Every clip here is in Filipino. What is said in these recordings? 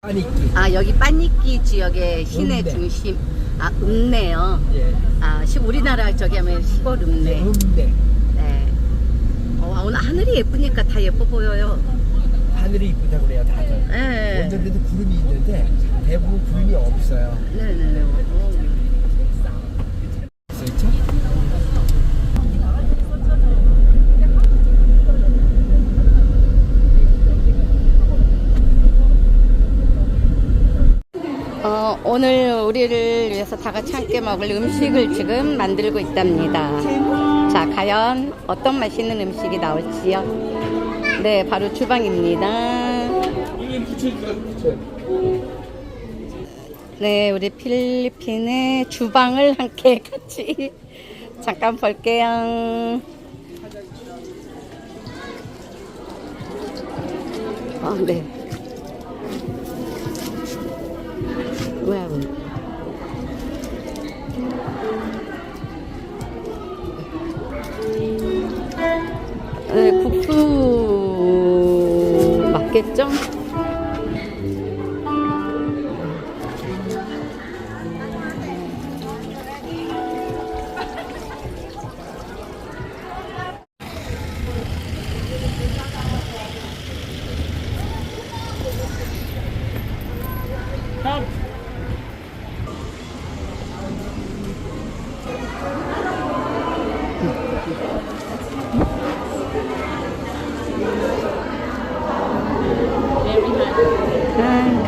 빠니끼. 아, 여기 빠니끼 지역의 시내 읍내. 중심. 아, 읍내요. 예. 아, 우리나라 저기 하면 시골 읍내. 읍내. 네. 오늘 하늘이 예쁘니까 다 예뻐 보여요. 하늘이 이쁘다고 그래요, 다들. 네. 원전에도 구름이 있는데 대부분 구름이 없어요. 네네네. 있죠? 오늘 우리를 위해서 다 같이 함께 먹을 음식을 지금 만들고 있답니다. 자, 과연 어떤 맛있는 음식이 나올지요? 네, 바로 주방입니다. 네, 우리 필리핀의 주방을 함께 같이 잠깐 볼게요. 네. 와우. 네, 국수 맞겠죠?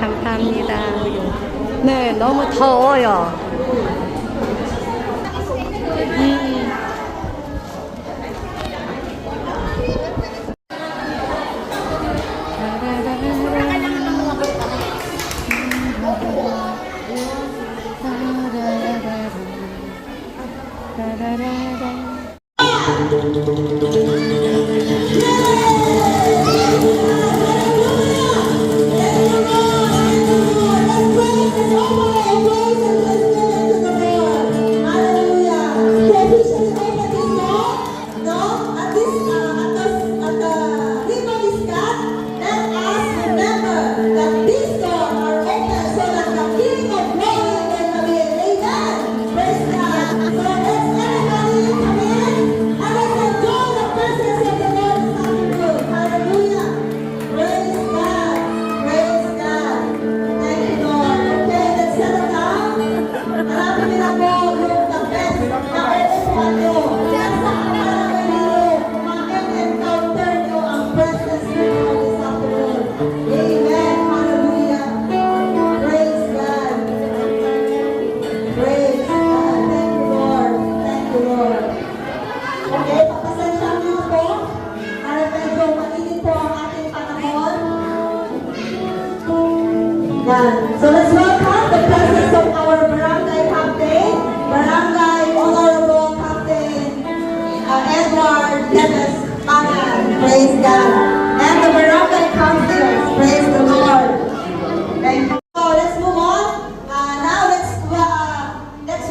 감사합니다. 네, 너무 더워요. So let's welcome the presence of our barangay captain, barangay honorable captain Edward Dennis Pangan, praise God, and the barangay councilors, praise the Lord. Thank you. So let's move on. Now let's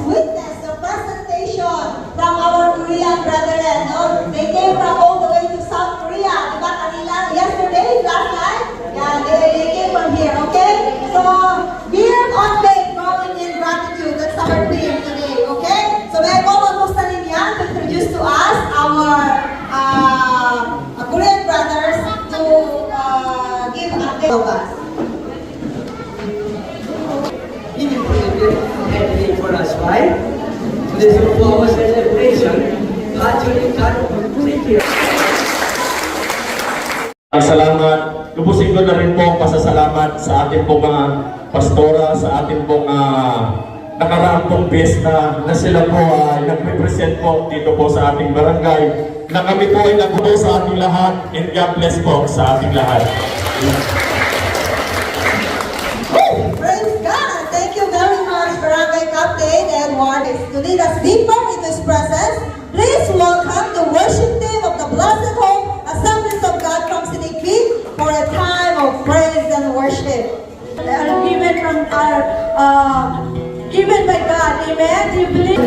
witness the presentation from our Korean brethren. They came from all the way to South Korea. Diba kanila yesterday, last night? Yeah, they came from here, okay? So, build on faith, growing in gratitude. That's our theme today, okay? So, may I call on Musta Linyan to introduce to us our Korean brothers to give a day of us. For us, right? This is for our celebration. Actually, God thank you. Salamat. Lubusin ko na rin po ang pasasalamat sa ating pong mga pastora, sa ating pong nakaraang pong piyesta na sila po ay nagre-present po dito po sa ating barangay na kami po ay nagbuo sa ating lahat, and God bless po sa ating lahat. Praise God! Thank you very much, Barangay Captain Edward, to lead us deeper into His presence. Please welcome the worship team of the Blessed Hope Assemblies of God from Sinikpi for a time of praise and worship. They are given from our, given by God. Amen. Do you believe?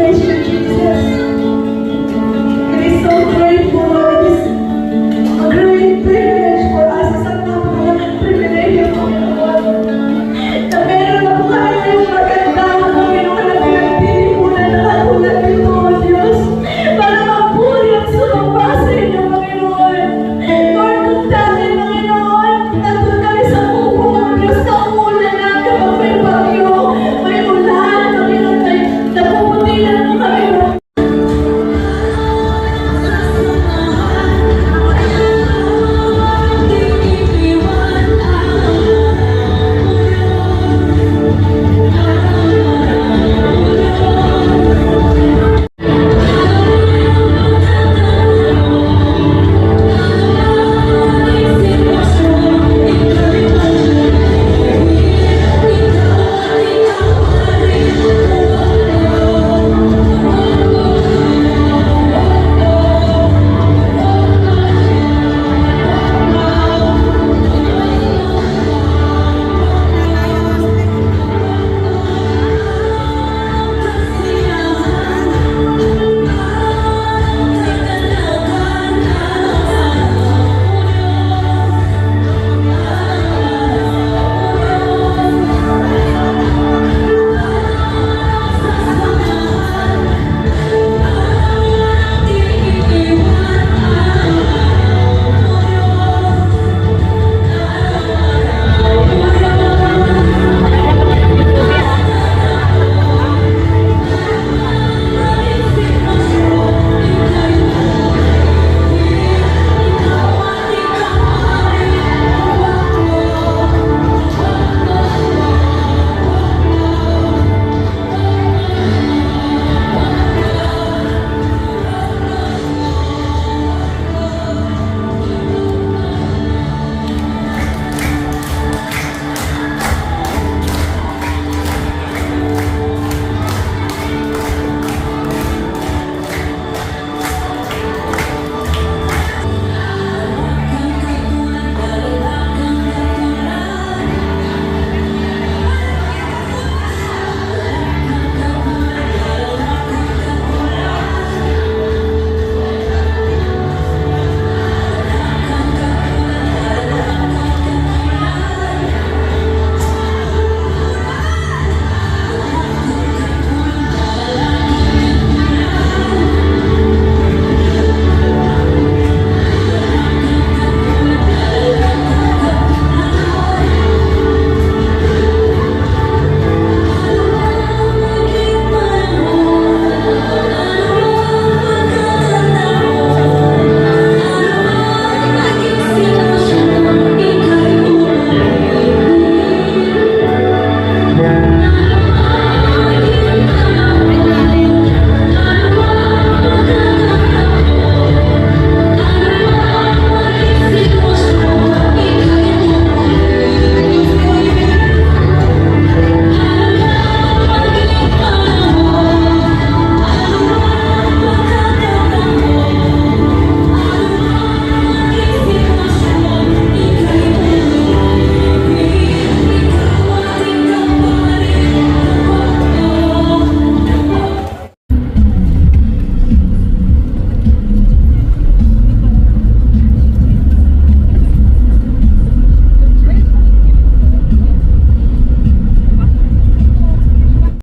praise you, Jesus.